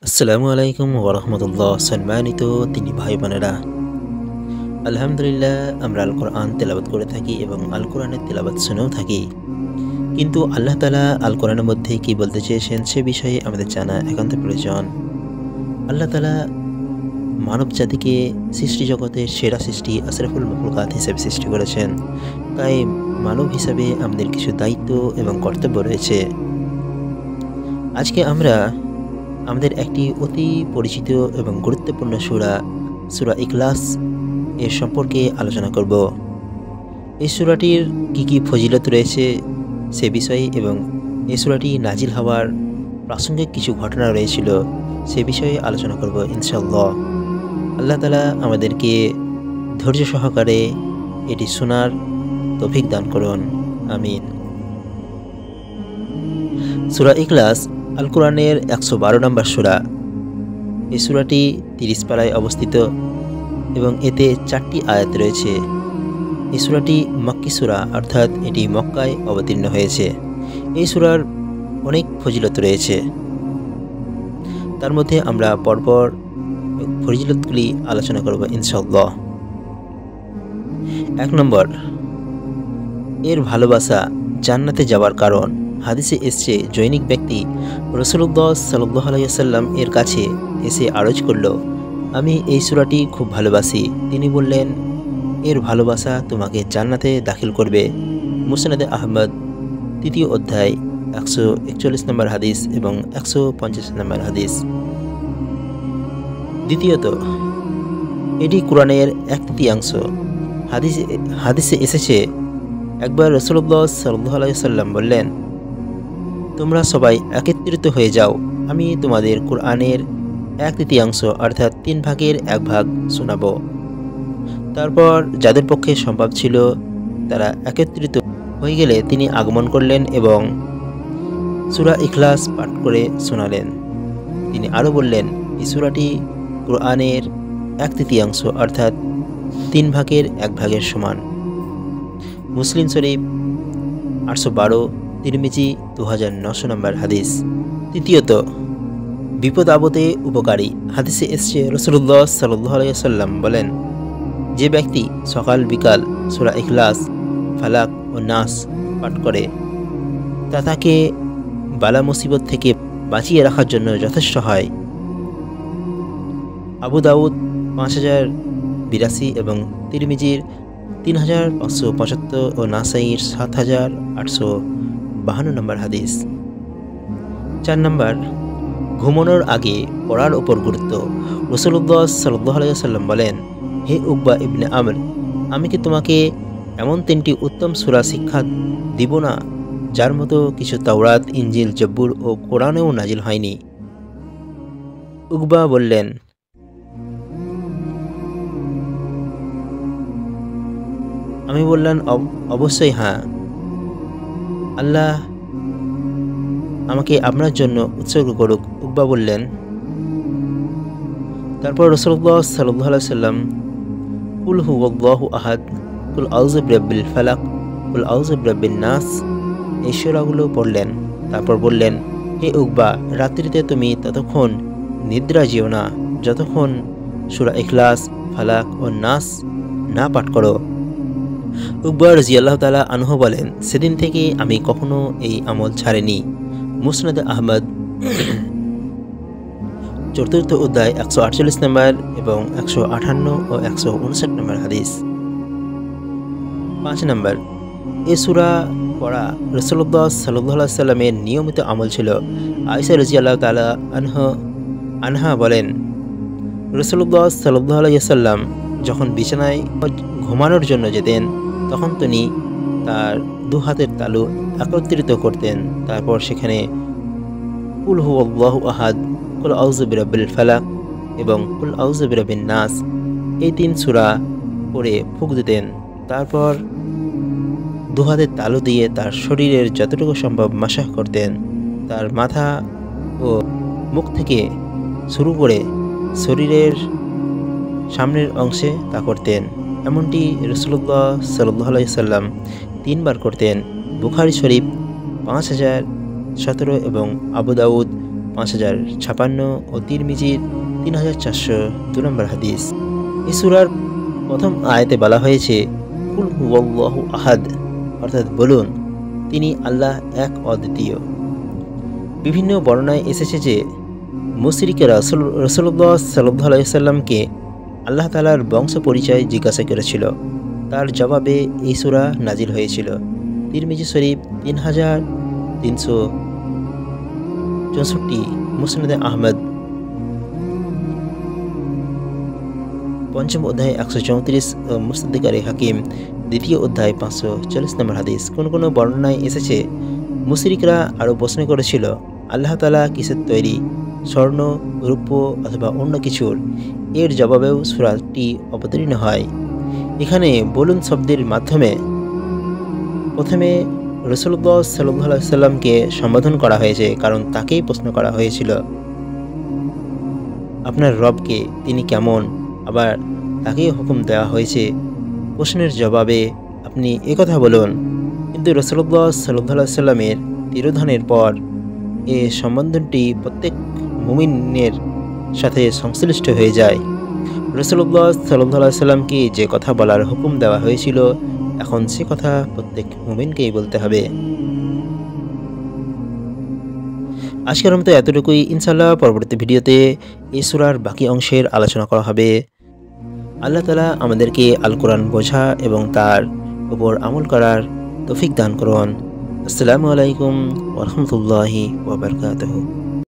আসসালামু আলাইকুম ওরহমতুল্লাহ। সম্মানিত তিনি ভাই বোনেরা, আলহামদুলিল্লাহ আমরা আল কোরআন তেলাওয়াত করে থাকি এবং আল কোরআনের তেলাওয়াত শুনেও থাকি। কিন্তু আল্লাহ তাআলা আল কোরআনের মধ্যে কি বলতে চেয়েছেন সে বিষয়ে আমাদের জানা একান্ত প্রয়োজন। আল্লাহ তাআলা মানব জাতিকে সৃষ্টি জগতের সেরা সৃষ্টি আশরাফুল মাখলুকাত হিসেবে সৃষ্টি করেছেন। তাই মানব হিসাবে আমাদের কিছু দায়িত্ব এবং কর্তব্য রয়েছে। আজকে আমরা আমাদের একটি অতি পরিচিত এবং গুরুত্বপূর্ণ সূরা ইখলাস এর সম্পর্কে আলোচনা করব। এই সূরাটির কি ফজিলত রয়েছে সে বিষয়ে এবং এই সূরাটি নাজিল হওয়ার প্রাসঙ্গিক কিছু ঘটনা রয়েছিল সে বিষয়ে আলোচনা করব ইনশাআল্লাহ। আল্লাহ তাআলা আমাদেরকে ধৈর্য সহকারে এটি শোনার তৌফিক দান করুন, আমিন। সূরা ইখলাস আল কোরআনের 112 নম্বর সূরা। এই সূরাটি 30 পারায় অবস্থিত এবং এতে 4টি আয়াত রয়েছে। এই সূরাটি মক্কি সূরা, অর্থাৎ এটি মক্কায় অবতীর্ণ হয়েছে। এই সূরার অনেক ফজিলত রয়েছে, তার মধ্যে আমরা পরপর ফজিলতগুলি আলোচনা করব ইনশাআল্লাহ। 1 নম্বর, এর ভালোবাসা জান্নাতে যাওয়ার কারণ। হাদিসে এসছে, জৈনিক ব্যক্তি রাসূলুল্লাহ সাল্লাল্লাহু আলাইহি ওয়াসাল্লাম এর কাছে এসে আরজ করল, আমি এই সূরাটি খুব ভালোবাসি। তিনি বললেন, এর ভালোবাসা তোমাকে জান্নাতে দাখিল করবে। মুসনাদে আহমদ 3য় অধ্যায় 141 নম্বর হাদিস এবং 150 নম্বর হাদিস। দ্বিতীয়ত, এটি কোরআনের 1/3। হাদিসে এসেছে, একবার রাসূলুল্লাহ সাল্লাল্লাহু আলাইহি ওয়াসাল্লাম বললেন, তোমরা সবাই একত্রিত হয়ে যাও, আমি তোমাদের কোরআনের 1/3 অর্থাৎ 3 ভাগের 1 ভাগ শোনাব। তারপর যাদের পক্ষে সম্ভব ছিল তারা একত্রিত হয়ে গেলে তিনি আগমন করলেন এবং সূরা ইখলাস পাঠ করে শোনালেন। তিনি আরও বললেন, এই সূরাটি কোরআনের 1/3 অর্থাৎ 3 ভাগের 1 ভাগের সমান। মুসলিম শরীফ 812, তিরমিজি 2900 নম্বর হাদিস। তৃতীয়ত, বিপদ আপদে উপকারী। হাদিসে এসছে, রাসূলুল্লাহ সাল্লাল্লাহু আলাইহি ওয়াসাল্লাম বলেন, যে ব্যক্তি সকাল বিকাল সূরা ইখলাস, ফালাক ও নাস পাঠ করে তা তাকে বালা মুসিবত থেকে বাঁচিয়ে রাখার জন্য যথেষ্ট হয়। আবু দাউদ 5082 এবং তিরমিজির 3575 ও নাসাইর 7852 নম্বর হাদিস। 4 নম্বর, ঘুমানোর আগে পড়ার ওপর গুরুত্ব। রাসূলুল্লাহ সাল্লাল্লাহু আলাইহি ওয়াসাল্লাম বলেন, হে উকবা ইবনে আমর, আমি কি তোমাকে এমন 3টি উত্তম সূরা শিক্ষা দিব না যার মতো কিছু তাওরাত, ইনজিল, জব্বুর ও কোরআনেও নাজিল হয়নি? উকবা বললেন, আমি বললাম, অবশ্যই হ্যাঁ, আল্লাহ আমাকে আপনার জন্য উৎসর্গ করুক। উকবা বললেন, তারপর রাসূলুল্লাহ সাল্লাল্লাহু আলাইহি ওয়াসাল্লাম কুল হুয়াল্লাহু আহাদ, কুল আউযু বিরাব্বিল ফালাক, কুল আউযু বিরাব্বিন নাস এই সূরাগুলো পড়লেন। তারপর বললেন, হে উকবা, রাত্রিতে তুমি ততক্ষণ নিদ্রা যেও না যতক্ষণ সূরা ইখলাস, ফালাক ও নাস না পাঠ করো। উকবা রাদিয়াল্লাহু তাআলা আনহু বলেন, সেদিন থেকে আমি কখনো এই আমল ছাড়িনি। মুসনাদে আহমদ 4th অধ্যায় 148 নম্বর এবং 158 ও 159 নম্বর হাদিস। 5 নম্বর, এ সূরা পড়া রাসূলুল্লাহ সাল্লাল্লাহু আলাইহি ওয়াসাল্লামের নিয়মিত আমল ছিল। আয়েশা রাদিয়াল্লাহু তাআলা আনহা বলেন, রাসূলুল্লাহ সাল্লাল্লাহু আলাইহি ওয়াসাল্লাম যখন বিছানায় ঘুমানোর জন্য যেতেন তখন তিনি তার 2 হাতের তালু একত্রিত করতেন। তারপর সেখানে কুল হুয়াল্লাহু আহাদ, কুল আউযু বিরাব্বিল ফালাক এবং কুল আউযু বিরাব্বিন নাস এই 3 সূরা পড়ে ফুঁক দিতেন। তারপর 2 হাতের তালু দিয়ে তার শরীরের যতটুকু সম্ভব মাসাহ করতেন। তার মাথা ও মুখ থেকে শুরু করে শরীরের সামনের অংশে তা করতেন। এমনটি রাসূলুল্লাহ সাল্লাল্লাহু আলাইহি ওয়াসাল্লাম 3 বার করতেন। বুখারী শরীফ 5017 এবং আবু দাউদ 5056 ও তিরমিজির 3402 নম্বর হাদিস। এই সূরার প্রথম আয়াতে বলা হয়েছে কুল হুয়াল্লাহু আহাদ, অর্থাৎ বলুন তিনি আল্লাহ এক অদ্বিতীয়। বিভিন্ন বর্ণনায় এসেছে যে মুশরিকেরা রাসূলুল্লাহ সাল্লাল্লাহু আলাইহি ওয়াসাল্লামকে আল্লাহ তাআলার বংশ পরিচয় জিজ্ঞাসা করেছিল। তার জবাবে এই সূরা নাজিল হয়েছিল। তিরমিজি শরীফ 3364, মুসনাদে আহমদ পঞ্চম অধ্যায় 134 ও মুস্তাদরিকে হাকিম দ্বিতীয় অধ্যায় 540 নম্বর হাদিস। কোন কোন বর্ণনায় এসেছে মুশরিকরা আরও প্রশ্ন করেছিল আল্লাহ তাআলা কিসের তৈরি, স্বর্ণ, রূপ্য অথবা অন্য কিছুর? এর জবাবেও সূরাটি অবতীর্ণ হয়। এখানে বলুন শব্দের মাধ্যমে প্রথমে রাসূলুল্লাহ সাল্লাল্লাহু আলাইহি ওয়াসাল্লামকে সম্বোধন করা হয়েছে, কারণ তাকেই প্রশ্ন করা হয়েছিল আপনার রবকে, তিনি কেমন। আবার তাকেই হুকুম দেওয়া হয়েছে প্রশ্নের জবাবে আপনি একথা বলুন। কিন্তু রাসূলুল্লাহ সাল্লাল্লাহু আলাইহি ওয়াসাল্লামের তিরোধানের পর এ সম্বোধনটি প্রত্যেক মুমিনের সাথে সংশ্লিষ্ট হয়ে যায়। রাসূলুল্লাহ সাল্লাল্লাহু আলাইহি ওয়াসাল্লামকে যে কথা বলার হুকুম দেওয়া হয়েছিল, এখন সে কথা প্রত্যেক মুমিনকেই বলতে হবে। আজকের মতো এতটুকুই। ইনশাআল্লাহ পরবর্তী ভিডিওতে এই সূরার বাকি অংশের আলোচনা করা হবে। আল্লাহ তাআলা আমাদেরকে আল কোরআন বোঝা এবং তার উপর আমল করার তৌফিক দান করুন। আসসালামু আলাইকুম ওয়া রাহমাতুল্লাহি ওয়া বারাকাতুহু।